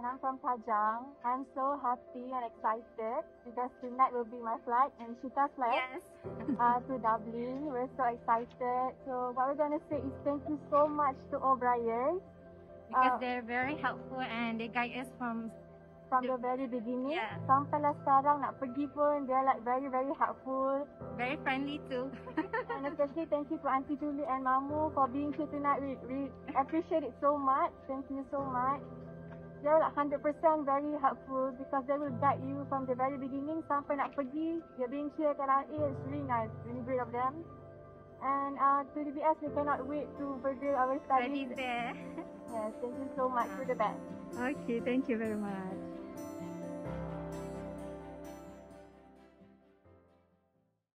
and I'm from Kajang. I'm so happy and excited because tonight will be my flight and Shita's flight Yes. to Dublin. We're so excited. So what we're going to say is thank you so much to O'Brien. Because they're very helpful and they guide us from the very beginning. Yeah. Sampailah sekarang nak pergi pun, they're like very helpful. Very friendly too. And especially thank you to Auntie Julie and Mamu for being here tonight. We appreciate it so much. Thank you so much. They're like 100% very helpful because they will guide you from the very beginning sampai nak pergi. They're being here around it. It's really nice, really great of them. And to DBS, we cannot wait to further our studies. Studies there. Yes, thank you so much for the best. Okay, thank you very much.